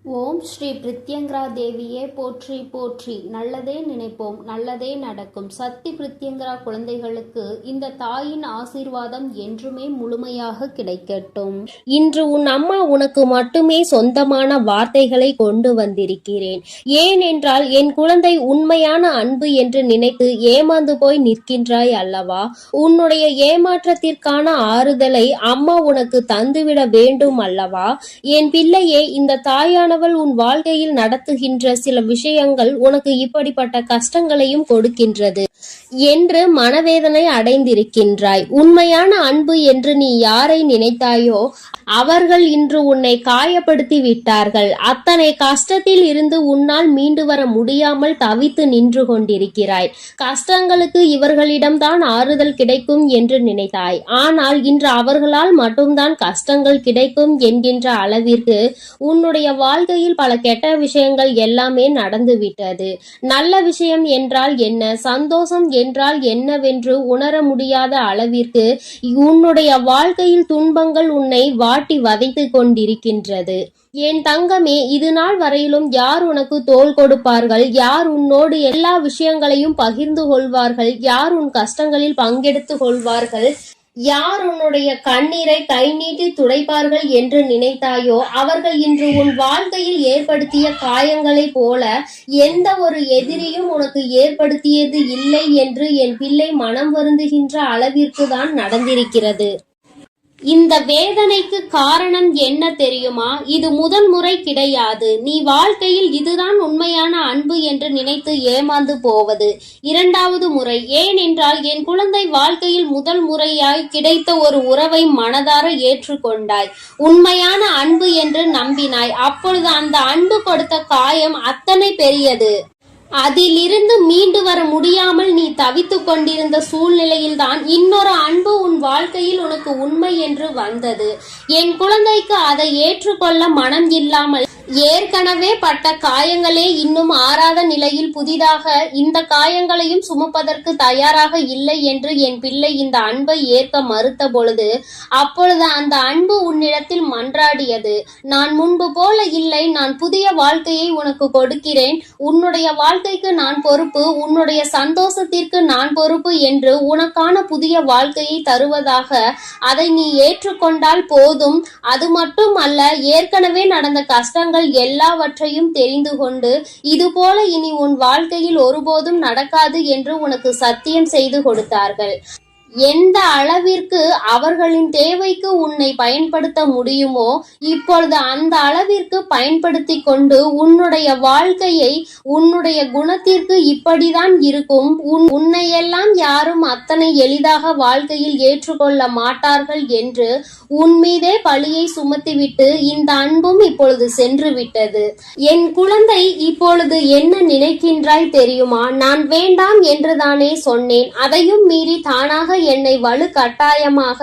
ஓம் ஸ்ரீ பிரித்யங்கரா தேவியே போற்றி போற்றி. நல்லதே நினைப்போம், நல்லதே நடக்கும். சக்தி பிரித்யங்கரா குழந்தைகளுக்கு இந்த தாயின் ஆசீர்வாதம் என்றுமே முழுமையாக கிடைக்கட்டும். இன்று உன் அம்மா உனக்கு மட்டுமே சொந்தமான வார்த்தைகளை கொண்டு வந்திருக்கிறேன். ஏனென்றால் என் குழந்தை உண்மையான அன்பு என்று நினைத்து ஏமாந்து போய் நிற்கின்றாய் அல்லவா? உன்னுடைய ஏமாற்றத்திற்கான ஆறுதலை அம்மா உனக்கு தந்துவிட வேண்டும் அல்லவா? என் பிள்ளையே, இந்த தாயான உன் வாழ்க்கையில் நடத்துகின்ற சில விஷயங்கள் உனக்கு இப்படிப்பட்ட கஷ்டங்களையும் கொடுக்கின்றது என்று மனவேதனை அடைந்திருக்கின்றாய். உண்மையான அன்பு என்று நீ யாரை நினைத்தாயோ அவர்கள் இன்று உன்னை காயப்படுத்தி விட்டார்கள். அத்தனை கஷ்டத்தில் இருந்து உன்னால் மீண்டு வர முடியாமல் தவித்து நின்று கொண்டிருக்கிறாய். கஷ்டங்களுக்கு இவர்களிடம்தான் ஆறுதல் கிடைக்கும் என்று நினைத்தாய். ஆனால் இன்று அவர்களால் மட்டும்தான் கஷ்டங்கள் கிடைக்கும் என்கின்ற அளவிற்கு உன்னுடைய வாழ்க்கையில் பல கெட்ட விஷயங்கள் எல்லாமே நடந்துவிட்டது. நல்ல விஷயம் என்றால் என்ன, சந்தோஷம் என்றால் என்னவென்று உணர முடியாத அளவிற்கு உன்னுடைய வாழ்க்கையில் துன்பங்கள் உன்னை வாட்டி வதைத்து கொண்டிருக்கின்றது. என் தங்கமே, இது நாள் வரையிலும் யார் உனக்கு தோள் கொடுப்பார்கள்? யார் உன்னோடு எல்லா விஷயங்களையும் பகிர்ந்து கொள்வார்கள்? யார் உன் கஷ்டங்களில் பங்கெடுத்து கொள்வார்கள்? யார் உன்னுடைய கண்ணீரை கை நீட்டி துடைப்பார்கள் என்று நினைத்தாயோ அவர்கள் இன்று உன் வாழ்க்கையில் ஏற்படுத்திய காயங்களைப் போல எந்த ஒரு எதிரியும் உனக்கு ஏற்படுத்தியது இல்லை என்று என் பிள்ளை மனம் வருந்துகின்ற அளவிற்கு தான் நடந்திருக்கிறது. இந்த வேதனைக்கு காரணம் என்ன தெரியுமா? இது முதல் முறை கிடையாது. நீ வாழ்க்கையில் இதுதான் உண்மையான அன்பு என்று நினைத்து ஏமாந்து போவது இரண்டாவது முறை. ஏனென்றால் என் குழந்தை வாழ்க்கையில் முதல் முறையாய் கிடைத்த ஒரு உறவை மனதார ஏற்றுக்கொண்டாய். உண்மையான அன்பு என்று நம்பினாய். அப்பொழுது அந்த அன்பு கொடுத்த காயம் அத்தனை பெரியது. அதிலிருந்து மீண்டு வர முடியாமல் நீ தவித்து கொண்டிருந்த சூழ்நிலையில்தான் இன்னொரு அன்பு உன் வாழ்க்கையில் உனக்கு உண்மை என்று வந்தது. என் குழந்தைக்கு அதை ஏற்றுக்கொள்ள மனம் இல்லாமல் ஏற்கனவே பட்ட காயங்களே இன்னும் ஆறாத நிலையில் புதிதாக இந்த காயங்களையும் சுமப்பதற்கு தயாராக இல்லை என்று என் பிள்ளை இந்த அன்பை ஏற்க மறுத்த பொழுது அப்பொழுது அந்த அன்பு உன்னிடத்தில் மன்றாடியது. நான் முன்பு போல இல்லை, நான் புதிய வாழ்க்கையை உனக்கு கொடுக்கிறேன், உன்னுடைய வாழ்க்கைக்கு நான் பொறுப்பு, உன்னுடைய சந்தோஷத்திற்கு நான் பொறுப்பு என்று உனக்கான புதிய வாழ்க்கையை தருவதாக அதை நீ ஏற்றுக்கொண்டால் போதும். அது மட்டும் அல்ல, ஏற்கனவே நடந்த கஷ்டங்கள் எல்லாவற்றையும் தெரிந்து கொண்டு இதுபோல இனி உன் வாழ்க்கையில் ஒருபோதும் நடக்காது என்று உனக்கு சத்தியம் செய்து கொடுத்தார்கள். எந்த அளவிற்கு அவர்களின் தேவைக்கு உன்னை பயன்படுத்த முடியுமோ இப்பொழுது அந்த அளவிற்கு பயன்படுத்தி கொண்டு உன்னுடைய வாழ்க்கையை உன்னுடைய குணத்திற்கு இப்படிதான் இருக்கும், உன்னையெல்லாம் யாரும் அத்தனை எளிதாக வாழ்க்கையில் ஏற்றுக்கொள்ள மாட்டார்கள் என்று உன் மீதே பழியை சுமத்திவிட்டு இந்த அன்பும் இப்பொழுது சென்று விட்டது. என் குழந்தை, இப்பொழுது என்ன நினைக்கின்றாய் தெரியுமா? நான் வேண்டாம் என்றுதானே சொன்னேன். அதையும் மீறி தானாக என்னை வலு கட்டாயமாக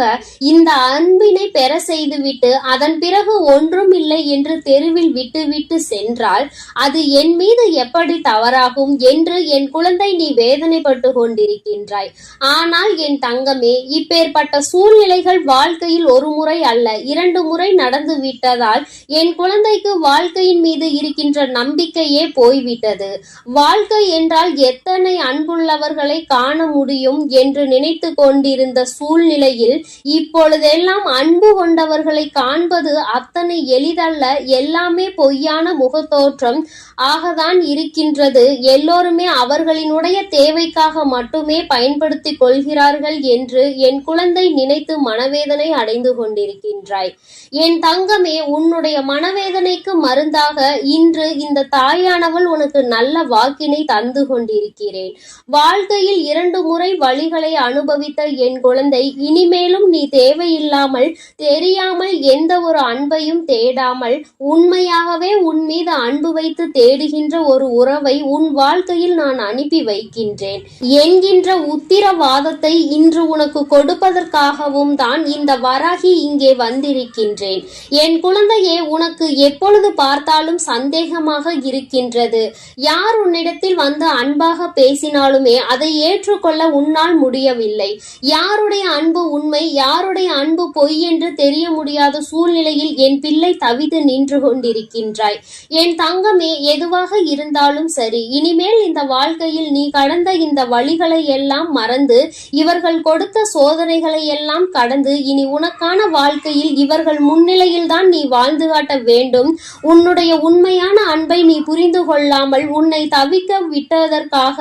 இந்த அன்பினை பெற செய்துவிட்டு அதன் பிறகு ஒன்றும் இல்லை என்று தெருவில் விட்டு சென்றால் அது என் மீது எப்படி தவறாகும் என்று என் குழந்தை நீ வேதனைப்பட்டு கொண்டிருக்கின்றாய். ஆனால் என் தங்கமே, இப்பேற்பட்ட சூழ்நிலைகள் வாழ்க்கையில் ஒரு முறை அல்ல 2 முறை நடந்து விட்டதால் என் குழந்தைக்கு வாழ்க்கையின் மீது இருக்கின்ற நம்பிக்கையே போய்விட்டது. வாழ்க்கை என்றால் எத்தனை அன்புள்ளவர்களை காண முடியும் என்று நினைத்து கொண்டிருந்த சூழ்நிலையில் இப்பொழுதெல்லாம் அன்பு கொண்டவர்களை காண்பது அத்தனை எளிதல்ல. எல்லாமே பொய்யான முகத்தோற்றம் ஆகத்தான் இருக்கின்றது. எல்லோருமே அவர்களினுடைய தேவைக்காக மட்டுமே பயன்படுத்தி கொள்கிறார்கள் என்று என் குழந்தை நினைத்து மனவேதனை அடைந்து கொண்டிருக்கின்றாய். என் தங்கமே, உன்னுடைய மனவேதனைக்கு மருந்தாக இன்று இந்த தாயானவள் உனக்கு நல்ல வாக்கினை தந்து கொண்டிருக்கிறேன். வாழ்க்கையில் 2 முறை வழிகளை அனுபவித்த என் குழந்தை, இனிமேலும் நீ தேவையில்லாமல் தெரியாமல் எந்த ஒரு அன்பையும் தேடாமல் உண்மையாகவே உன் மீது அன்பு வைத்து தேடுகின்ற ஒரு உறவை உன் வாழ்க்கையில் நான் அனுப்பி வைக்கின்றேன் என்கின்ற உத்திரவாதத்தை இன்று உனக்கு கொடுப்பதற்காகவும் தான் இந்த வராகி இங்கே வந்திருக்கின்றேன். என் குழந்தையே, உனக்கு எப்பொழுது பார்த்தாலும் சந்தேகமாக இருக்கின்றது. யார் உன்னிடத்தில் வந்து அன்பாக பேசினாலுமே அதை ஏற்றுக்கொள்ள உன்னால் முடியவில்லை. யாருடைய அன்பு உண்மை, யாருடைய அன்பு பொய் என்று தெரிய முடியாத சூழ்நிலையில் என் பிள்ளை தவித்து நின்று கொண்டிருக்கின்றாய். என் தங்கமே, எதுவாக இருந்தாலும் சரி, இனிமேல் இந்த வாழ்க்கையில் நீ கடந்த இந்த வழிகளை எல்லாம் மறந்து, இவர்கள் கொடுத்த சோதனைகளை எல்லாம் கடந்து, இனி உனக்கான வாழ்க்கையில் இவர்கள் முன்னிலையில் தான் நீ வாழ்ந்து காட்ட வேண்டும். உன்னுடைய உண்மையான அன்பை நீ புரிந்து கொள்ளாமல் உன்னை தவிக்க விட்டதற்காக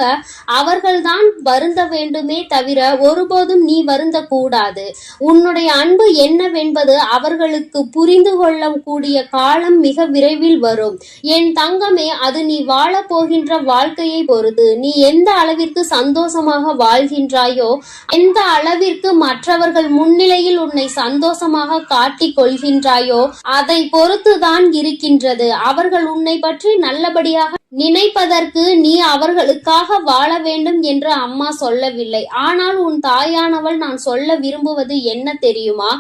அவர்கள்தான் வருந்த வேண்டுமே தவிர ஒருபோதும் நீ வருந்த கூடாது. உன்னுடைய அன்பு என்னவென்பது அவர்களுக்கு புரிந்து கொள்ளக்கூடிய காலம் மிக விரைவில் வரும். என் தங்கமே, அது நீ வாழப் போகின்ற வாழ்க்கையை பொறுத்து. நீ எந்த அளவிற்கு சந்தோஷமாக வாழ்கின்றாயோ, எந்த அளவிற்கு மற்றவர்கள் முன்னிலையில் உன்னை சந்தோஷமாக காட்டிக் கொள்கின்றாயோ, அதை பொறுத்துதான் இருக்கின்றது. அவர்கள் உன்னை பற்றி நல்லபடியாக நினைப்பதற்கு நீ அவர்களுக்காக வாழ வேண்டும் என்று அம்மா சொல்லவில்லை. ஆனால் உன் தாயானவள் நான் சொல்ல விரும்புவது என்ன தெரியுமா?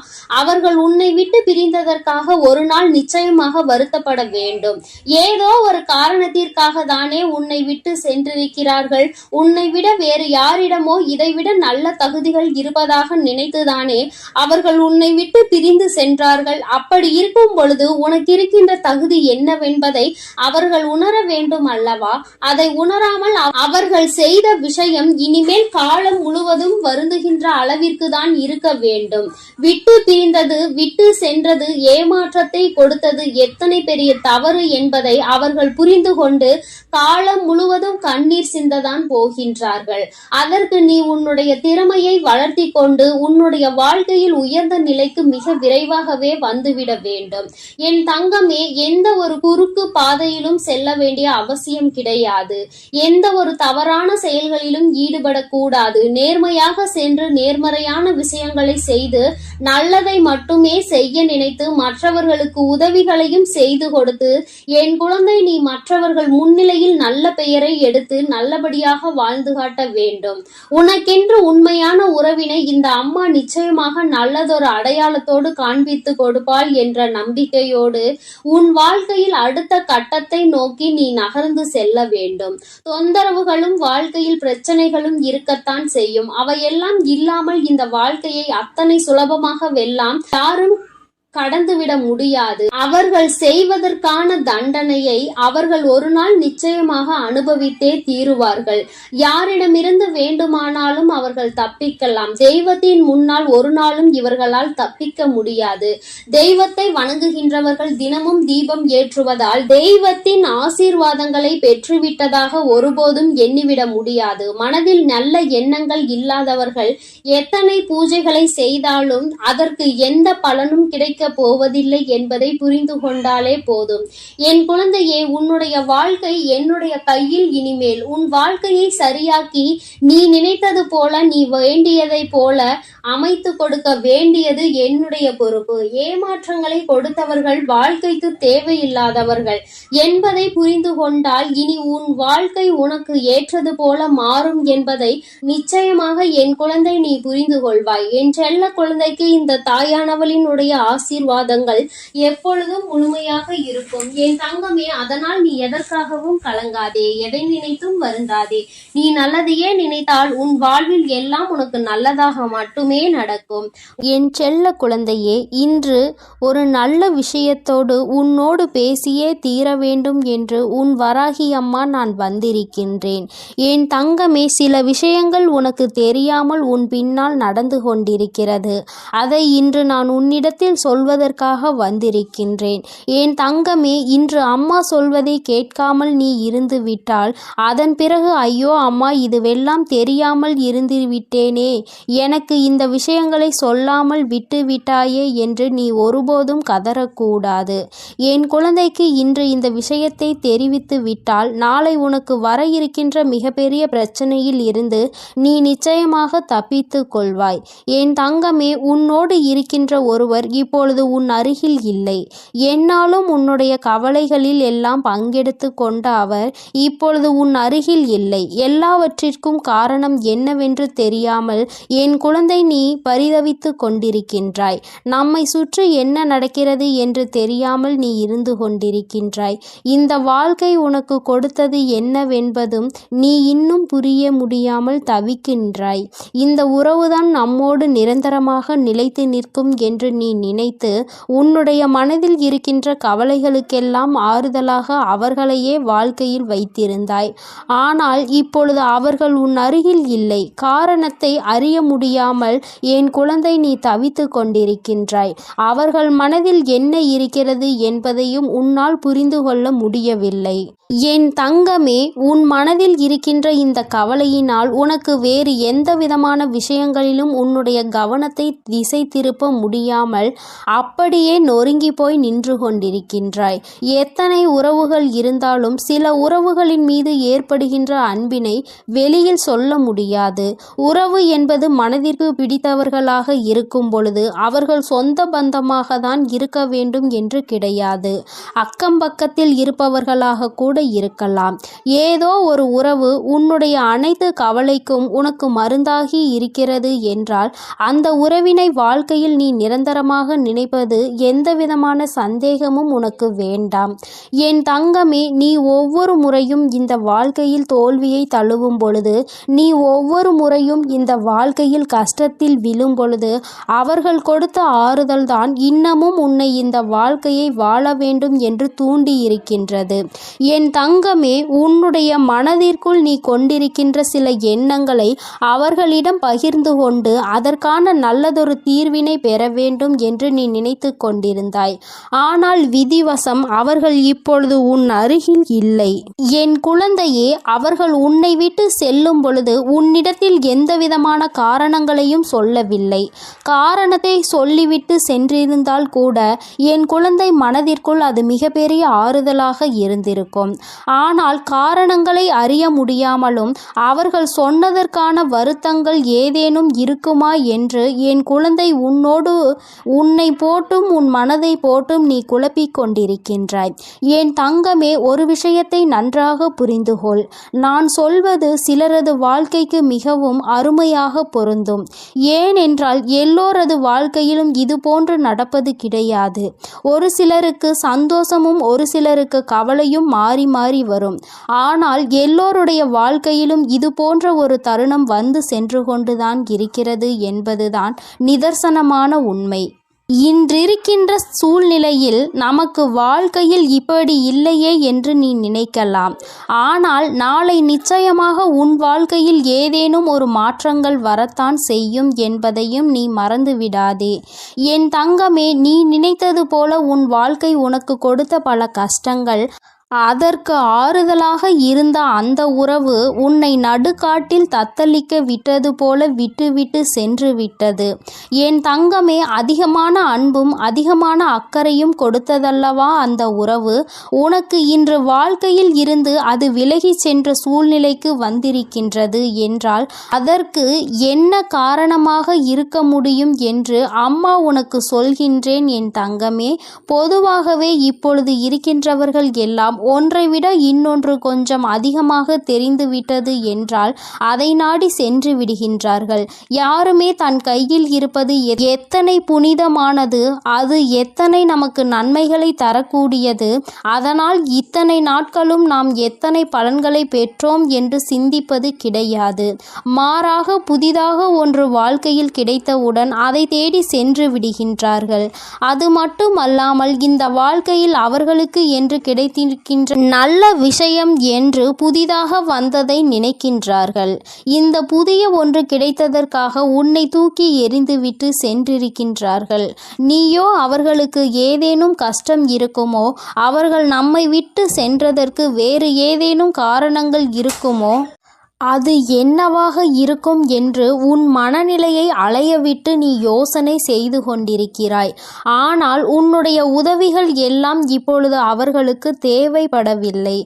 அவர்கள் உன்னை விட்டு பிரிந்ததற்காக ஒரு நாள் நிச்சயமாக வருத்தப்பட வேண்டும். ஏதோ ஒரு காரணத்திற்காக தானே உன்னை விட்டு சென்றிருக்கிறார்கள். உன்னை விட வேறு யாரிடமோ இதைவிட நல்ல தகுதிகள் இருப்பதாக நினைத்துதானே அவர்கள் உன்னை விட்டு பிரிந்து சென்றார்கள். அப்படி இருக்கும் பொழுது உனக்கு இருக்கின்ற தகுதி என்னவென்பதை அவர்கள் உணர வேண்டும் அல்லவா? அதை உணராமல் அவர்கள் செய்த விஷயம் இனிமேல் காலம் முழுவதும் வருந்துகின்ற அளவிற்கு தான் இருக்க வேண்டும். விட்டு பிரிந்தது, விட்டு சென்றது, ஏமாற்றத்தை கொடுத்தது எத்தனை பெரிய தவறு என்பதை அவர்கள் புரிந்து கொண்டு காலம் முழுவதும் கண்ணீர் சிந்ததான் போகின்றார்கள். அதற்கு நீ உன்னுடைய திறமையை வளர்த்தி கொண்டு உன்னுடைய வாழ்க்கையில் உயர்ந்த நிலைக்கு மிக விரைவாகவே வந்துவிட வேண்டும். என் தங்கமே, எந்த ஒரு குறுக்கு பாதையிலும் செல்ல வேண்டிய அவசியம் கிடையாது. எந்த ஒரு தவறான செயல்களிலும் ஈடுபடக்கூடாது. நேர்மையாக சென்று நேர்மறையான விஷயங்களை செய்து நல்லதை மட்டுமே செய்ய நினைத்து மற்றவர்களுக்கு உதவிகளையும் செய்து கொடுத்து, என் குழந்தை, நீ மற்றவர்கள் முன்னிலையில் நல்ல பெயரை எடுத்து நல்லபடியாக வாழ்ந்து காட்ட வேண்டும். உனக்கென்று உண்மையான உறவினை இந்த அம்மா நிச்சயமாக நல்லதொரு அடையாளத்தோடு காண்பித்து கொடுப்பாள் என்ற நம்பிக்கையோடு உன் வாழ்க்கையில் அடுத்த கட்டத்தை நோக்கி நீ நகர்ந்து செல்ல வேண்டும். தொந்தரவுகளும் வாழ்க்கையில் பிரச்சனைகளும் இருக்கத்தான் செய்யும். அவையெல்லாம் இல்லாமல் இந்த வாழ்க்கையை அத்தனை சுலபமாக வெல்லாம் யாரும் கடந்துவிட முடியாது. அவர்கள் செய்வதற்கான தண்டனையை அவர்கள் ஒரு நாள் நிச்சயமாக அனுபவித்தே தீருவார்கள். யாரிடமிருந்து வேண்டுமானாலும் அவர்கள் தப்பிக்கலாம். தெய்வத்தின் முன்னால் ஒரு நாளும் இவர்களால் தப்பிக்க முடியாது. தெய்வத்தை வணங்குகின்றவர்கள் தினமும் தீபம் ஏற்றுவதால் தெய்வத்தின் ஆசீர்வாதங்களை பெற்றுவிட்டதாக ஒருபோதும் எண்ணிவிட முடியாது. மனதில் நல்ல எண்ணங்கள் இல்லாதவர்கள் எத்தனை பூஜைகளை செய்தாலும் அதற்கு எந்த பலனும் கிடைக்க போவதில்லை என்பதை புரிந்து கொண்டாலே போதும். என் குழந்தையே, உன்னுடைய வாழ்க்கை என்னுடைய கையில். இனிமேல் உன் வாழ்க்கையை சரியாக்கி நீ நினைத்தது போல, நீ வேண்டியதை போல அமைத்து கொடுக்க வேண்டியது என்னுடைய பொறுப்பு. ஏமாற்றங்களை கொடுத்தவர்கள் வாழ்க்கைக்கு தேவையில்லாதவர்கள் என்பதை புரிந்து கொண்டால் இனி உன் வாழ்க்கை உனக்கு ஏற்றது போல மாறும் என்பதை நிச்சயமாக என் குழந்தை நீ புரிந்து கொள்வாய். என் செல்ல குழந்தைக்கு இந்த தாயானவளினுடைய ஆசீர்வாதங்கள் எப்பொழுதும் முழுமையாக இருக்கும். என் தங்கமே, அதனால் நீ எதற்காகவும் கலங்காதே, எதை நினைத்தும் வருந்தாதே. நீ நல்லதையே நினைத்தால் உன் வாழ்வில் எல்லாம் உனக்கு நல்லதாக மட்டுமே நடக்கும். என் செல்ல குழந்தையே, இன்று ஒரு நல்ல விஷயத்தோடு உன்னோடு பேசியே தீர வேண்டும் என்று உன் வராகி அம்மா நான் வந்திருக்கின்றேன். என் தங்கமே, சில விஷயங்கள் உனக்கு தெரியாமல் உன் பின்னால் நடந்து கொண்டிருக்கிறது. அதை இன்று நான் உன்னிடத்தில் சொல்வதற்காக வந்திருக்கின்றேன். என் தங்கமே, இன்று அம்மா சொல்வதை கேட்காமல் நீ இருந்து விட்டால் அதன் பிறகு ஐயோ அம்மா, இதுவெல்லாம் தெரியாமல் இருந்து விட்டேனே, எனக்கு இந்த விஷயங்களை சொல்லாமல் விட்டு விட்டாயே என்று நீ ஒருபோதும் கதறக்கூடாது. என் குழந்தைக்கு இன்று இந்த விஷயத்தை தெரிவித்து விட்டால் நாளை உனக்கு வர இருக்கின்ற மிகப்பெரிய பிரச்சனையில் இருந்து நீ நிச்சயமாக தப்பித்து கொள்வாய். என் தங்கமே, உன்னோடு இருக்கின்ற ஒருவர் இப்பொழுது இப்பொழுது உன் அருகில் இல்லை. என்னாலும் உன்னுடைய கவலைகளில் எல்லாம் பங்கெடுத்து கொண்ட அவர் இப்பொழுது உன் அருகில் இல்லை. எல்லாவற்றிற்கும் காரணம் என்னவென்று தெரியாமல் என் குழந்தை நீ பரிதவித்து கொண்டிருக்கின்றாய். நம்மை சுற்றி என்ன நடக்கிறது என்று தெரியாமல் நீ இருந்து கொண்டிருக்கின்றாய். இந்த வாழ்க்கை உனக்கு கொடுத்தது என்னவென்பதும் நீ இன்னும் புரிய முடியாமல் தவிக்கின்றாய். இந்த உறவுதான் நம்மோடு நிரந்தரமாக நிலைத்து நிற்கும் என்று நீ நினைத்து உன்னுடைய மனதில் இருக்கின்ற கவலைகளுக்கெல்லாம் ஆறுதலாக அவர்களையே வாழ்க்கையில் வைத்திருந்தாய். ஆனால் இப்பொழுது அவர்கள் உன் அருகில் இல்லை. காரணத்தை அறிய முடியாமல் என் குழந்தை நீ தவித்து கொண்டிருக்கின்றாய். அவர்கள் மனதில் என்ன இருக்கிறது என்பதையும் உன்னால் புரிந்து கொள்ள முடியவில்லை. என் தங்கமே, உன் மனதில் இருக்கின்ற இந்த கவலையினால் உனக்கு வேறு எந்த விதமான விஷயங்களிலும் உன்னுடைய கவனத்தை திசை திருப்ப முடியாமல் அப்படியே நொறுங்கி போய் நின்று கொண்டிருக்கின்றாய். எத்தனை உறவுகள் இருந்தாலும் சில உறவுகளின் மீது ஏற்படுகின்ற அன்பினை வெளியில் சொல்ல முடியாது. உறவு என்பது மனதிற்கு பிடித்தவர்களாக இருக்கும் பொழுது அவர்கள் சொந்த பந்தமாக தான் இருக்க வேண்டும் என்று கிடையாது. அக்கம் பக்கத்தில் இருப்பவர்களாக கூட இருக்கலாம். ஏதோ ஒரு உறவு உன்னுடைய அனைத்து கவலைக்கும் உனக்கு மருந்தாகி இருக்கிறது என்றால் அந்த உறவினை வாழ்க்கையில் நீ நிரந்தரமாக நினைப்பது எந்த விதமான சந்தேகமும் உனக்கு வேண்டாம். என் தங்கமே, நீ ஒவ்வொரு முறையும் இந்த வாழ்க்கையில் தோல்வியை தழுவும் பொழுது, நீ ஒவ்வொரு முறையும் இந்த வாழ்க்கையில் கஷ்டத்தில் விழும் பொழுது அவர்கள் கொடுத்த ஆறுதல் தான் இன்னமும் உன்னை இந்த வாழ்க்கையை வாழ வேண்டும் என்று தூண்டி இருக்கின்றது. என் தங்கமே, உன்னுடைய மனதிற்குள் நீ கொண்டிருக்கின்ற சில எண்ணங்களை அவர்களிடம் பகிர்ந்து கொண்டு அதற்கான நல்லதொரு தீர்வினை பெற வேண்டும் என்று நீ நினைத்து கொண்டிருந்தாய். ஆனால் விதிவசம் அவர்கள் இப்பொழுது உன் அருகில் இல்லை. என் குழந்தையே, அவர்கள் உன்னை விட்டு செல்லும் பொழுது உன்னிடத்தில் எந்தவிதமான காரணங்களையும் சொல்லவில்லை. காரணத்தை சொல்லிவிட்டு சென்றிருந்தால் கூட என் குழந்தை மனதிற்குள் அது மிகப்பெரிய ஆறுதலாக இருந்திருக்கும். ஆனால் காரணங்களை அறிய முடியாமலும் அவர்கள் சொன்னதற்கான வருத்தங்கள் ஏதேனும் இருக்குமா என்று என் குழந்தை உன்னை போட்டும் உன் மனதை போட்டும் நீ குழப்பிக் கொண்டிருக்கின்றாய். என் தங்கமே, ஒரு விஷயத்தை நன்றாக புரிந்துகொள். நான் சொல்வது சிலரது வாழ்க்கைக்கு மிகவும் அருமையாக பொருந்தும். ஏனென்றால் எல்லோரது வாழ்க்கையிலும் இது போன்று நடப்பது கிடையாது. ஒரு சிலருக்கு சந்தோஷமும் ஒரு சிலருக்கு கவலையும் மாறி மாறி வரும். ஆனால் எல்லோருடைய வாழ்க்கையிலும் இது போன்ற ஒரு தருணம் வந்து சென்று கொண்டுதான் இருக்கிறது என்பதுதான் நிதர்சனமான உண்மை. இன்றிருக்கின்ற சூழ்நிலையில் நமக்கு வாழ்க்கையில் இப்படி இல்லையே என்று நீ நினைக்கலாம். ஆனால் நாளை நிச்சயமாக உன் வாழ்க்கையில் ஏதேனும் ஒரு மாற்றங்கள் வரத்தான் செய்யும் என்பதையும் நீ மறந்துவிடாதே. என் தங்கமே, நீ நினைத்தது போல உன் வாழ்க்கை உனக்கு கொடுத்த பல கஷ்டங்கள், அதற்கு ஆறுதலாக இருந்த அந்த உறவு உன்னை நடுக்காட்டில் தத்தளிக்க விட்டது போல விட்டுவிட்டு சென்று விட்டது. என் தங்கமே, அதிகமான அன்பும் அதிகமான அக்கறையும் கொடுத்ததல்லவா அந்த உறவு. உனக்கு இன்று வாழ்க்கையில் இருந்து அது விலகி சென்ற சூழ்நிலைக்கு வந்திருக்கின்றது என்றால் அதற்கு என்ன காரணமாக இருக்க முடியும் என்று அம்மா உனக்கு சொல்கின்றேன் என் தங்கமே. பொதுவாகவே இப்பொழுது இருக்கின்றவர்கள் எல்லாம் ஒன்றை விட இன்னொன்று கொஞ்சம் அதிகமாக தெரிந்துவிட்டது என்றால் அதை நாடி சென்று விடுகின்றார்கள். யாருமே தன் கையில் இருப்பது எத்தனை புனிதமானது, அது எத்தனை நமக்கு நன்மைகளை தரக்கூடியது, அதனால் இத்தனை நாட்களும் நாம் எத்தனை பலன்களை பெற்றோம் என்று சிந்திப்பது கிடையாது. மாறாக புதிதாக ஒன்று வாழ்க்கையில் கிடைத்தவுடன் அதை தேடி சென்று விடுகின்றார்கள். அது மட்டுமல்லாமல் இந்த வாழ்க்கையில் அவர்களுக்கு என்று கிடைத்திருக்கின்ற நல்ல விஷயம் என்று புதிதாக வந்ததை நினைக்கின்றார்கள். இந்த புதிய ஒன்று கிடைத்ததற்காக உன்னை தூக்கி எறிந்துவிட்டு சென்றிருக்கின்றார்கள். நீயோ அவர்களுக்கு ஏதேனும் கஷ்டம் இருக்குமோ, அவர்கள் நம்மை விட்டு சென்றதற்கு வேறு ஏதேனும் காரணங்கள் இருக்குமோ, அது என்னவாக இருக்கும் என்று உன் மனநிலையை அலையவிட்டு நீ யோசனை செய்து கொண்டிருக்கிறாய். ஆனால் உன்னுடைய உதவிகள் எல்லாம் இப்பொழுது அவர்களுக்கு தேவைப்படவில்லை.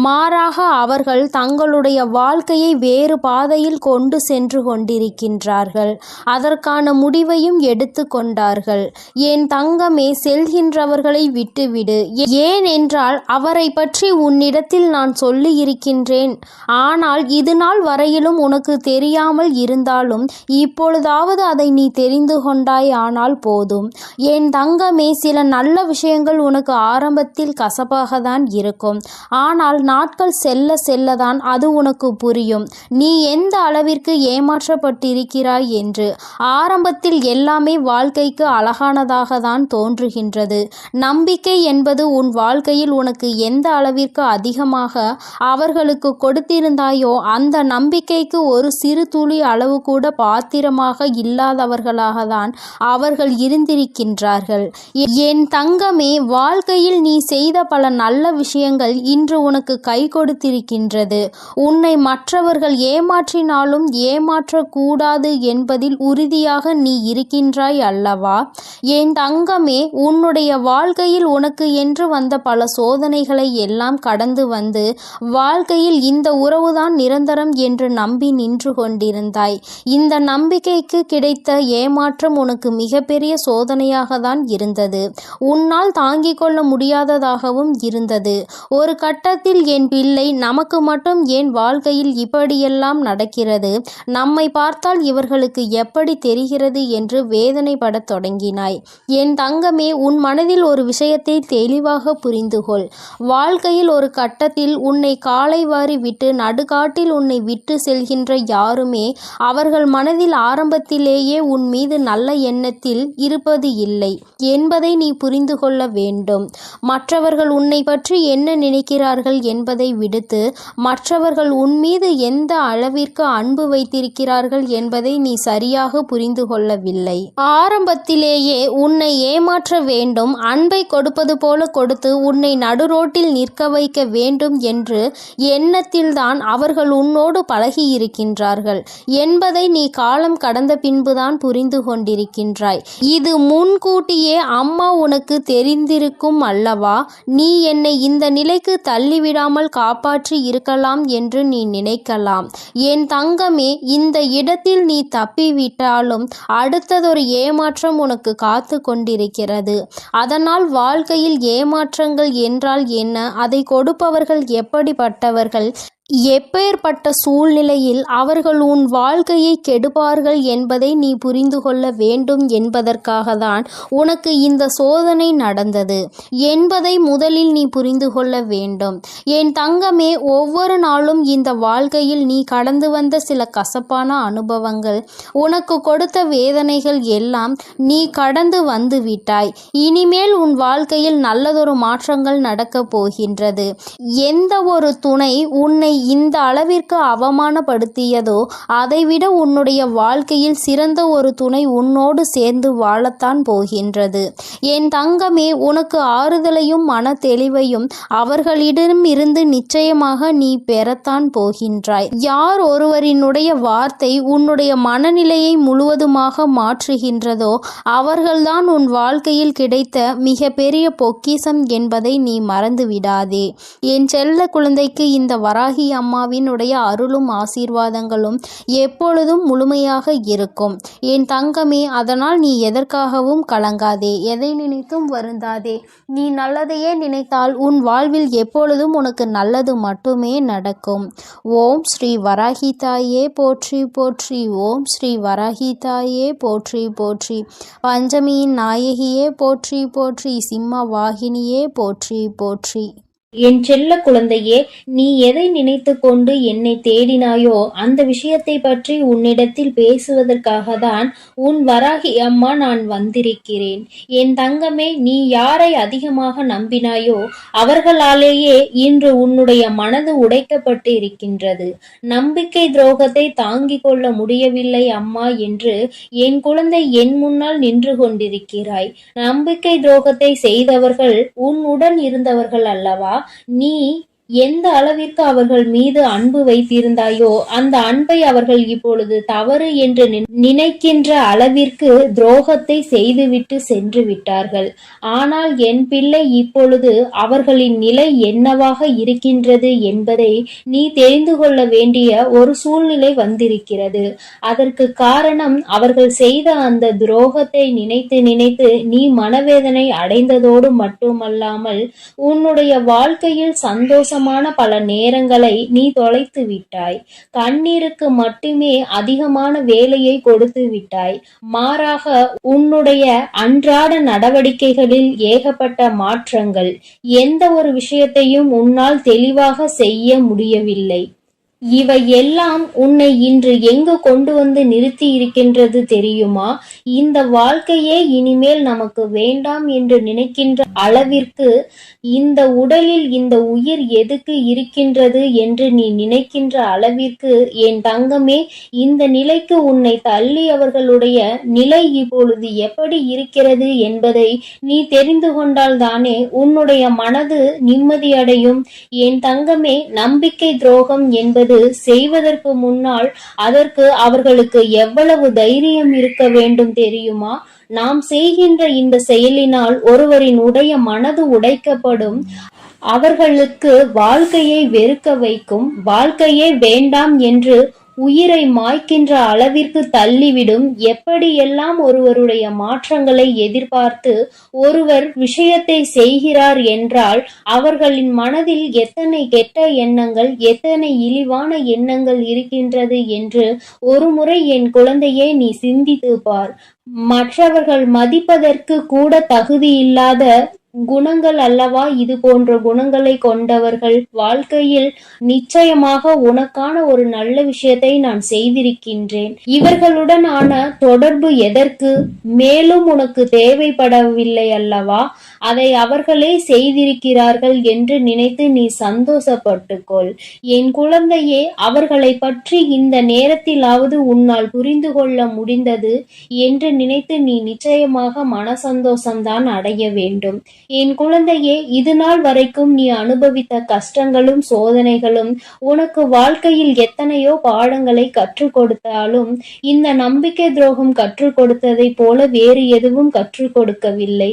மாறாக அவர்கள் தங்களுடைய வாழ்க்கையை வேறு பாதையில் கொண்டு சென்று கொண்டிருக்கின்றார்கள். அதற்கான முடிவையும் எடுத்து கொண்டார்கள். என் தங்கமே, செல்கின்றவர்களை விட்டுவிடு. ஏனென்றால் அவரை பற்றி உன்னிடத்தில் நான் சொல்லி இருக்கின்றேன். ஆனால் இது நாள் வரையிலும் உனக்கு தெரியாமல் இருந்தாலும் இப்பொழுதாவது அதை நீ தெரிந்து கொண்டாய். ஆனால் போதும் என் தங்கமே. சில நல்ல விஷயங்கள் உனக்கு ஆரம்பத்தில் கசப்பாக தான் இருக்கும். ஆனால் நாட்கள் செல்ல செல்லதான் அது உனக்கு புரியும் நீ எந்த அளவிற்கு ஏமாற்றப்பட்டிருக்கிறாய் என்று. ஆரம்பத்தில் எல்லாமே வாழ்க்கைக்கு அழகானதாக தான் தோன்றுகின்றது. நம்பிக்கை என்பது உன் வாழ்க்கையில் உனக்கு எந்த அளவிற்கு அதிகமாக அவர்களுக்கு கொடுத்திருந்தாயோ அந்த நம்பிக்கைக்கு ஒரு சிறு துளி அளவு கூட பாத்திரமாக இல்லாதவர்களாக தான் அவர்கள் இருந்திருக்கின்றார்கள். என் தங்கமே, வாழ்க்கையில் நீ செய்த பல நல்ல விஷயங்கள் இன்று உனக்கு கை கொடுத்திருக்கின்றது. உன்னை மற்றவர்கள் ஏமாற்றினாலும் ஏமாற்றக்கூடாது என்பதில் உறுதியாக நீ இருக்கின்றாய் அல்லவா? என் தங்கமே, உன்னுடைய வாழ்க்கையில் உனக்கு என்று வந்த பல சோதனைகளை எல்லாம் கடந்து வந்து வாழ்க்கையில் இந்த உறவுதான் நிரந்தரம் என்று நம்பி நின்று கொண்டிருந்தாய். இந்த நம்பிக்கைக்கு கிடைத்த ஏமாற்றம் உனக்கு மிகப்பெரிய சோதனையாக தான் இருந்தது. உன்னால் தாங்கிக் கொள்ள முடியாததாகவும் இருந்தது. ஒரு கட்டத்தில் என் பிள்ளை, நமக்கு மட்டும் ஏன் வாழ்க்கையில் இப்படியெல்லாம் நடக்கிறது, நம்மை பார்த்தால் இவர்களுக்கு எப்படி தெரிகிறது என்று வேதனைப்படத் தொடங்கினாய். என் தங்கமே, உன் மனதில் ஒரு விஷயத்தை தெளிவாக புரிந்துகொள். வாழ்க்கையில் ஒரு கட்டத்தில் உன்னை காலை வாரி விட்டு நடுக்காட்டில் உன்னை விட்டு செல்கின்ற யாருமே அவர்கள் மனதில் ஆரம்பத்திலேயே உன் மீது நல்ல எண்ணத்தில் இருப்பது இல்லை என்பதை நீ புரிந்து கொள்ள வேண்டும். மற்றவர்கள் உன்னை பற்றி என்ன நினைக்கிறார்கள் என்பதை விடுத்து மற்றவர்கள் உன் மீது எந்த அளவிற்கு அன்பு வைத்திருக்கிறார்கள் என்பதை நீ சரியாக புரிந்து கொள்ளவில்லை. ஆரம்பத்திலேயே உன்னை ஏமாற்ற வேண்டும், அன்பை கொடுப்பது போல கொடுத்து உன்னை நடுரோட்டில் நிற்க வைக்க வேண்டும் என்று எண்ணத்தில்தான் அவர்கள் உன்னோடு பழகியிருக்கின்றார்கள் என்பதை நீ காலம் கடந்த பின்புதான் புரிந்து கொண்டிருக்கின்றாய். இது முன்கூட்டியே அம்மா உனக்கு தெரிந்திருக்கும் அல்லவா? நீ என்னை இந்த நிலைக்கு தள்ளிவிடாமல் காப்பாற்றி இருக்கலாம் என்று நீ நினைக்கலாம். என் தங்கமே, இந்த இடத்தில் நீ தப்பிவிட்டாலும் அடுத்ததொரு ஏமாற்றம் உனக்கு காத்து கொண்டிருக்கிறது. அதனால் வாழ்க்கையில் ஏமாற்றங்கள் என்றால் என்ன, அதை கொடுப்பவர்கள் எப்படிப்பட்டவர்கள், எப்பேற்பட்ட சூழ்நிலையில் அவர்கள் உன் வாழ்க்கையை கெடுப்பார்கள் என்பதை நீ புரிந்து கொள்ள வேண்டும் என்பதற்காகத்தான் உனக்கு இந்த சோதனை நடந்தது என்பதை முதலில் நீ புரிந்து கொள்ள வேண்டும். என் தங்கமே, ஒவ்வொரு நாளும் இந்த வாழ்க்கையில் நீ கடந்து வந்த சில கசப்பான அனுபவங்கள், உனக்கு கொடுத்த வேதனைகள் எல்லாம் நீ கடந்து வந்து விட்டாய். இனிமேல் உன் வாழ்க்கையில் நல்லதொரு மாற்றங்கள் நடக்கப் போகின்றது. எந்த ஒரு துணை உன்னை இந்த அளவிற்கு அவமானப்படுத்தியதோ அதைவிட உன்னுடைய வாழ்க்கையில் சிறந்த ஒரு துணை உன்னோடு சேர்ந்து வாழத்தான் போகின்றது. என் தங்கமே, உனக்கு ஆறுதலையும் மன தெளிவையும் அவர்களிடம் இருந்து நிச்சயமாக நீ பெறத்தான் போகின்றாய். யார் ஒருவரினுடைய வார்த்தை உன்னுடைய மனநிலையை முழுவதுமாக மாற்றுகின்றதோ அவர்கள்தான் உன் வாழ்க்கையில் கிடைத்த மிக பெரிய பொக்கிஷம் என்பதை நீ மறந்து விடாதே. என் செல்ல குழந்தைக்கு இந்த வராகி அம்மாவினுடைய அருளும் ஆசீர்வாதங்களும் எப்பொழுதும் முழுமையாக இருக்கும். என் தங்கமே, அதனால் நீ எதற்காகவும் கலங்காதே, எதை நினைத்தும் வருந்தாதே. நீ நல்லதையே நினைத்தால் உன் வாழ்வில் எப்பொழுதும் உனக்கு நல்லது மட்டுமே நடக்கும். ஓம் ஸ்ரீ வராகி தாயே போற்றி போற்றி. ஓம் ஸ்ரீ வராகி தாயே போற்றி போற்றி. பஞ்சமியின் நாயகியே போற்றி போற்றி. சிம்ம வாகினியே போற்றி போற்றி. என் செல்ல குழந்தையே, நீ எதை நினைத்து கொண்டு என்னை தேடினாயோ அந்த விஷயத்தை பற்றி உன்னிடத்தில் பேசுவதற்காக தான் உன் வராகி அம்மா நான் வந்திருக்கிறேன். என் தங்கமே, நீ யாரை அதிகமாக நம்பினாயோ அவர்களாலேயே இன்று உன்னுடைய மனது உடைக்கப்பட்டு இருக்கின்றது. நம்பிக்கை துரோகத்தை தாங்கிக் கொள்ள முடியவில்லை அம்மா என்று என் குழந்தை என் முன்னால் நின்று கொண்டிருக்கிறாய். நம்பிக்கை துரோகத்தை செய்தவர்கள் உன்னுடன் இருந்தவர்கள் அல்லவா? நீ எந்த அளவிற்கு அவர்கள் மீது அன்பு வைத்திருந்தாயோ அந்த அன்பை அவர்கள் இப்பொழுது தவறு என்று நினைக்கின்ற அளவிற்கு துரோகத்தை செய்துவிட்டு சென்று விட்டார்கள். ஆனால் என் பிள்ளை, இப்பொழுது அவர்களின் நிலை என்னவாக இருக்கின்றது என்பதை நீ தெரிந்து கொள்ள வேண்டிய ஒரு சூழ்நிலை வந்திருக்கிறது. அதற்கு காரணம், அவர்கள் செய்த அந்த துரோகத்தை நினைத்து நினைத்து நீ மனவேதனை அடைந்ததோடு மட்டுமல்லாமல் உன்னுடைய வாழ்க்கையில் சந்தோஷமான பல நேரங்களை நீ தொலைத்து விட்டாய். கண்ணீருக்கு மட்டுமே அதிகமான வேலையை கொடுத்து விட்டாய். மாறாக உன்னுடைய அன்றாட நடவடிக்கைகளில் ஏகப்பட்ட மாற்றங்கள். எந்த ஒரு விஷயத்தையும் உன்னால் தெளிவாக செய்ய முடியவில்லை. இவை எல்லாம் உன்னை இன்று எங்கு கொண்டு வந்து நிறுத்தி இருக்கின்றது தெரியுமா? இந்த வாழ்க்கையே இனிமேல் நமக்கு வேண்டாம் என்று நினைக்கின்ற அளவிற்கு, இந்த உடலில் இந்த உயிர் எதுக்கு இருக்கின்றது என்று நீ நினைக்கின்ற அளவிற்கு என் தங்கமே, இந்த நிலைக்கு உன்னை தள்ளியவர்களுடைய நிலை இப்பொழுது எப்படி இருக்கிறது என்பதை நீ தெரிந்து கொண்டால்தானே உன்னுடைய மனது நிம்மதியடையும். என் தங்கமே, நம்பிக்கை துரோகம் என்பது செய்வதற்கு முன்னால் அதற்கு அவர்களுக்கு எவ்வளவு தைரியம் இருக்க வேண்டும் தெரியுமா? நாம் செய்கின்ற இந்த செயலினால் ஒருவரின் மனது உடைக்கப்படும். அவர்களுக்கு வாழ்க்கையை வெறுக்க வைக்கும். வாழ்க்கையே வேண்டாம் என்று உயிரை மாய்க்கின்ற அளவிற்கு தள்ளிவிடும். எப்படியெல்லாம் ஒருவருடைய மாற்றங்களை எதிர்பார்த்து ஒருவர் விஷயத்தை செய்கிறார் என்றால் அவர்களின் மனதில் எத்தனை கெட்ட எண்ணங்கள், எத்தனை இழிவான எண்ணங்கள் இருக்கின்றது என்று ஒரு முறை என் குழந்தையே நீ சிந்தித்து பார். மற்றவர்கள் மதிப்பதற்கு கூட தகுதியில்லாத குணங்கள் அல்லவா இது போன்ற குணங்களை கொண்டவர்கள். வாழ்க்கையில் நிச்சயமாக உனக்கான ஒரு நல்ல விஷயத்தை நான் செய்திருக்கின்றேன். இவர்களுடனான தொடர்பு எதற்கு? மேலும் உனக்கு தேவைப்படவில்லை அல்லவா? அதை அவர்களே செய்திருக்கிறார்கள் என்று நினைத்து நீ சந்தோஷப்பட்டுக்கொள். என் குழந்தையே, அவர்களை பற்றி இந்த நேரத்திலாவது உன்னால் புரிந்து கொள்ள முடிந்தது என்று நினைத்து நீ நிச்சயமாக மனசந்தோஷம்தான் அடைய வேண்டும். என் குழந்தையே, இது நாள் வரைக்கும் நீ அனுபவித்த கஷ்டங்களும் சோதனைகளும் உனக்கு வாழ்க்கையில் எத்தனையோ பாடங்களை கற்றுக் கொடுத்தாலும் இந்த நம்பிக்கை துரோகம் கற்றுக் கொடுத்ததை போல வேறு எதுவும் கற்றுக் கொடுக்கவில்லை.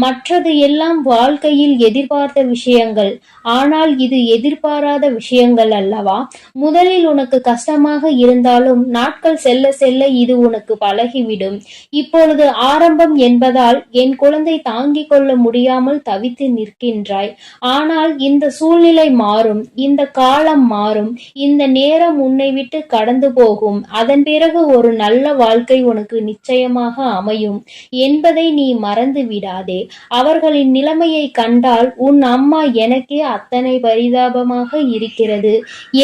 மற்றது எல்லாம் வாழ்க்கையில் எதிர்பார்த்த விஷயங்கள். ஆனால் இது எதிர்பாராத விஷயங்கள் அல்லவா? முதலில் உனக்கு கஷ்டமாக இருந்தாலும் நாட்கள் செல்ல செல்ல இது உனக்கு பழகிவிடும். இப்பொழுது ஆரம்பம் என்பதால் என் குழந்தை தாங்கிக் கொள்ள முடியாமல் தவித்து நிற்கின்றாய். ஆனால் இந்த சூழ்நிலை மாறும், இந்த காலம் மாறும், இந்த நேரம் உன்னை விட்டு கடந்து போகும். அதன் பிறகு ஒரு நல்ல வாழ்க்கை உனக்கு நிச்சயமாக அமையும் என்பதை நீ மறந்து விடாதே. அவர்களின் நிலைமையை கண்டால் உன் அம்மா எனக்கே அத்தனை பரிதாபமாக இருக்கிறது.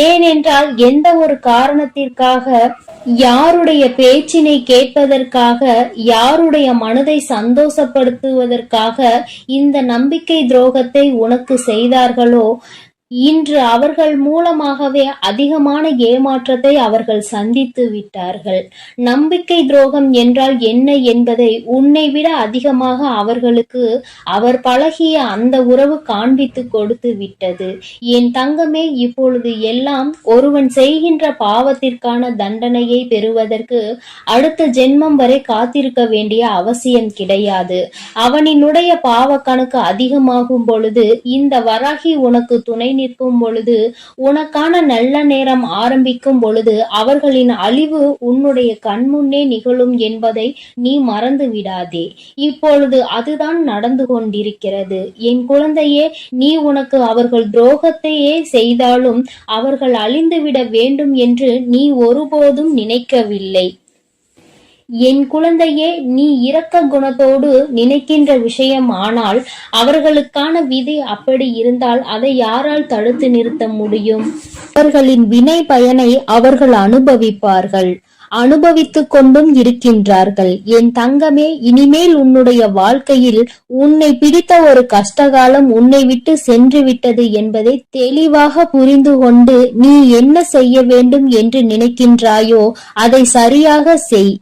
ஏனென்றால் எந்த ஒரு காரணத்திற்காக, யாருடைய பேச்சினை கேட்பதற்காக, யாருடைய மனதை சந்தோஷப்படுத்துவதற்காக இந்த நம்பிக்கை துரோகத்தை உனக்கு செய்தார்களோ, இன்று அவர்கள் மூலமாகவே அதிகமான ஏமாற்றத்தை அவர்கள் சந்தித்து விட்டார்கள். நம்பிக்கை துரோகம் என்றால் என்ன என்பதை உன்னை விட அதிகமாக அவர்களுக்கு அவர் பழகிய அந்த உறவு காண்பித்து கொடுத்து விட்டது. என் தங்கமே, இப்பொழுது எல்லாம் ஒருவன் செய்கின்ற பாவத்திற்கான தண்டனையை பெறுவதற்கு அடுத்த ஜென்மம் வரை காத்திருக்க வேண்டிய அவசியம் கிடையாது. அவனினுடைய பாவ கணக்கு அதிகமாகும் பொழுது இந்த வராகி உனக்கு துணை நிற்கும் பொழுது, உனக்கான நல்ல நேரம் ஆரம்பிக்கும் பொழுது அவர்களின் அழிவு உன்னுடைய கண்முன்னே நிகழும் என்பதை நீ மறந்து விடாதே. இப்பொழுது அதுதான் நடந்து கொண்டிருக்கிறது. என் குழந்தையே, நீ உனக்கு அவர்கள் துரோகத்தையே செய்தாலும் அவர்கள் அழிந்துவிட வேண்டும் என்று நீ ஒருபோதும் நினைக்கவில்லை. என் குழந்தையே, நீ இரக்க குணத்தோடு நினைக்கின்ற விஷயம். ஆனால் அவர்களுக்கான விதி அப்படி இருந்தால் அதை யாரால் தடுத்து நிறுத்த முடியும்? அவர்களின் வினை பயனை அவர்கள் அனுபவிப்பார்கள், அனுபவித்துக் கொண்டும் இருக்கின்றார்கள். என் தங்கமே, இனிமேல் உன்னுடைய வாழ்க்கையில் உன்னை பிடித்த ஒரு கஷ்டகாலம் உன்னை விட்டு சென்று விட்டது என்பதை தெளிவாக புரிந்து கொண்டு நீ என்ன செய்ய வேண்டும் என்று நினைக்கின்றாயோ அதை சரியாக செய்.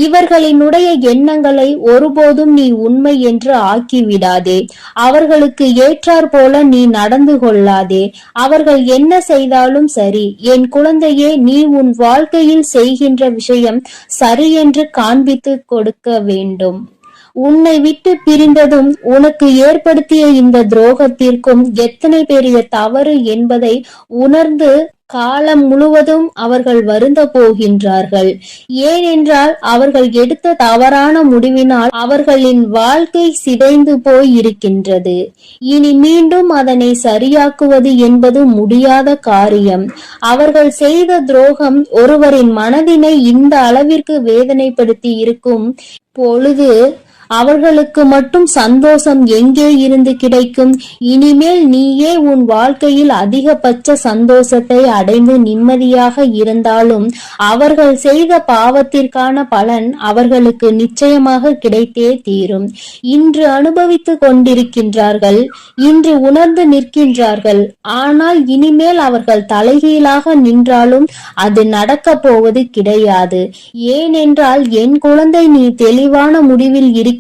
இவர்களினுடைய எண்ணங்களை ஒருபோதும் நீ உண்மை என்று ஆக்கிவிடாதே. அவர்களுக்கு ஏற்றாற் போல நீ நடந்து கொள்ளாதே. அவர்கள் என்ன செய்தாலும் சரி, என் குழந்தையே, நீ உன் வாழ்க்கையில் செய்கின்ற விஷயம் சரி என்று காண்பித்து கொடுக்க வேண்டும். உன்னை விட்டு பிரிந்ததும் உனக்கு ஏற்படுத்திய இந்த துரோகத்திற்கும் எத்தனை பெரிய தவறு என்பதை உணர்ந்து காலம் முழுவதும் அவர்கள் வருந்த போகின்றார்கள். ஏனென்றால் அவர்கள் எடுத்த தவறான முடிவினால் அவர்களின் வாழ்க்கை சிதைந்து போய் இருக்கின்றது. இனி மீண்டும் அதனை சரியாக்குவது என்பது முடியாத காரியம். அவர்கள் செய்த துரோகம் ஒருவரின் மனதினை இந்த அளவிற்கு வேதனைப்படுத்தி இருக்கும் பொழுது அவர்களுக்கு மட்டும் சந்தோஷம் எங்கே இருந்து கிடைக்கும்? இனிமேல் நீயே உன் வாழ்க்கையில் அதிகபட்ச சந்தோஷத்தை அடைந்து நிம்மதியாக இருந்தாலும் அவர்கள் செய்த பாவத்திற்கான பலன் அவர்களுக்கு நிச்சயமாக கிடைத்தே தீரும். இன்று அனுபவித்துக் கொண்டிருக்கின்றார்கள், இன்று உணர்ந்து நிற்கின்றார்கள். ஆனால் இனிமேல் அவர்கள் தலைகீழாக நின்றாலும் அது நடக்க போவது கிடையாது. ஏனென்றால் என் குழந்தை, நீ தெளிவான முடிவில் இருக்கின்றாய்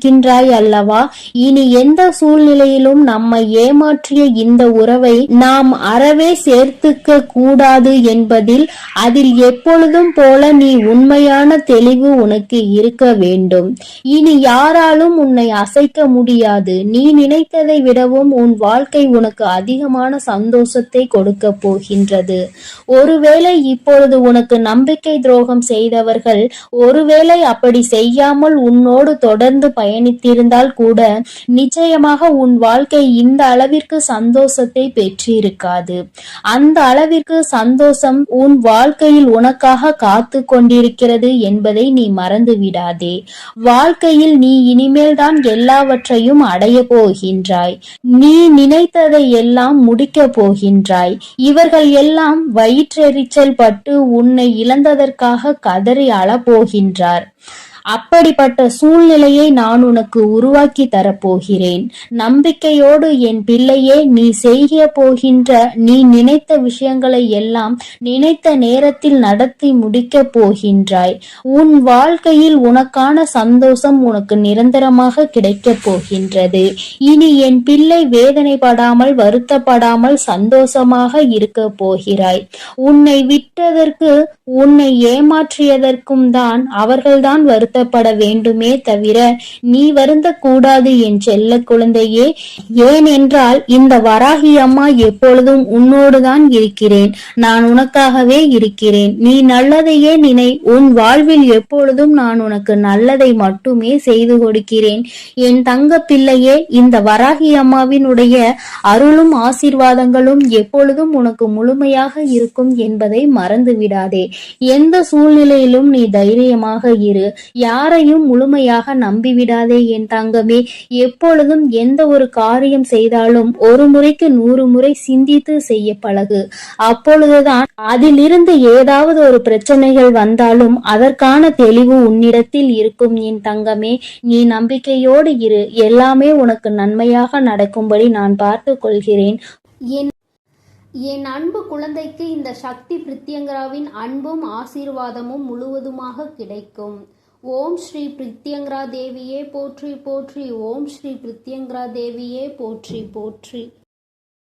அல்லவா? இனி எந்த சூழ்நிலையிலும் நம்மை ஏமாற்றிய இந்த உறவை நாம் அறவே சேர்த்துக்க கூடாது என்பதில் அதில் எப்பொழுதும் போல நீ உண்மையான தெளிவு உனக்கு இருக்க வேண்டும். இனி யாராலும் உன்னை அசைக்க முடியாது. நீ நினைத்ததை விடவும் உன் வாழ்க்கை உனக்கு அதிகமான சந்தோஷத்தை கொடுக்க போகின்றது. ஒருவேளை இப்பொழுது உனக்கு நம்பிக்கை துரோகம் செய்தவர்கள் ஒருவேளை அப்படி செய்யாமல் உன்னோடு தொடர்ந்து பயணித்திருந்தால் கூட நிச்சயமாக உன் வாழ்க்கை இந்த அளவிற்கு சந்தோஷத்தை பெற்றிருக்காது. அந்த அளவிற்கு சந்தோஷம் உன் வாழ்க்கையில் உனக்காக காத்து கொண்டிருக்கிறது என்பதை நீ மறந்து விடாதே. வாழ்க்கையில் நீ இனிமேல் தான் எல்லாவற்றையும் அடைய போகின்றாய். நீ நினைத்ததை எல்லாம் முடிக்க போகின்றாய். இவர்கள் எல்லாம் வயிற்றெரிச்சல் பட்டு உன்னை இழந்ததற்காக கதறி அழப்போகின்றார். அப்படிப்பட்ட சூழ்நிலையை நான் உனக்கு உருவாக்கி தரப்போகிறேன். நம்பிக்கையோடு என் பிள்ளையே, நீ செய்ய போகின்ற நீ நினைத்த விஷயங்களை எல்லாம் நினைத்த நேரத்தில் நடத்தி முடிக்க போகின்றாய். உன் வாழ்க்கையில் உனக்கான சந்தோஷம் உனக்கு நிரந்தரமாக கிடைக்க போகின்றது. இனி என் பிள்ளை வேதனைப்படாமல் வருத்தப்படாமல் சந்தோஷமாக இருக்க போகிறாய். உன்னை விட்டதற்கு உன்னை ஏமாற்றியதற்கும் தான் அவர்கள்தான் வருத்தப்பட வேண்டுமே தவிர நீ வருந்த கூடாது என் செல்ல குழந்தையே. ஏனென்றால் இந்த வராகி அம்மா எப்பொழுதும் உன்னோடுதான் இருக்கிறேன். நான் உனக்காகவே இருக்கிறேன். நீ நல்லதையே நினை. உன் வாழ்வில் எப்பொழுதும் நான் உனக்கு நல்லதை மட்டுமே செய்து கொடுக்கிறேன். என் தங்க பிள்ளையே, இந்த வராகி அம்மாவினுடைய அருளும் ஆசீர்வாதங்களும் எப்பொழுதும் உனக்கு முழுமையாக இருக்கும் என்பதை மறந்து விடாதே. எந்த சூழ்நிலையிலும் நீ தைரியமாக இரு. யாரையும் முழுமையாக நம்பிவிடாதே என் தங்கமே. எப்பொழுதும் எந்த ஒரு காரியம் செய்தாலும் ஒரு முறைக்கு 100 முறை சிந்தித்து செய்ய பழகு. அப்பொழுதுதான் அதிலிருந்து ஏதாவது ஒரு பிரச்சனைகள் வந்தாலும் அதற்கான தெளிவு உன்னிடத்தில் இருக்கும் என் தங்கமே. நீ நம்பிக்கையோடு இரு. எல்லாமே உனக்கு நன்மையாக நடக்கும்படி நான் பார்த்து கொள்கிறேன். என் அன்பு குழந்தைக்கு இந்த சக்தி பிரித்யங்கராவின் அன்பும் ஆசீர்வாதமும் முழுவதுமாக கிடைக்கும். ஓம் ஸ்ரீ பிரித்யங்கரா தேவியே போற்றி போற்றி. ஓம் ஸ்ரீ பிரித்யங்கரா தேவியே போற்றி போற்றி.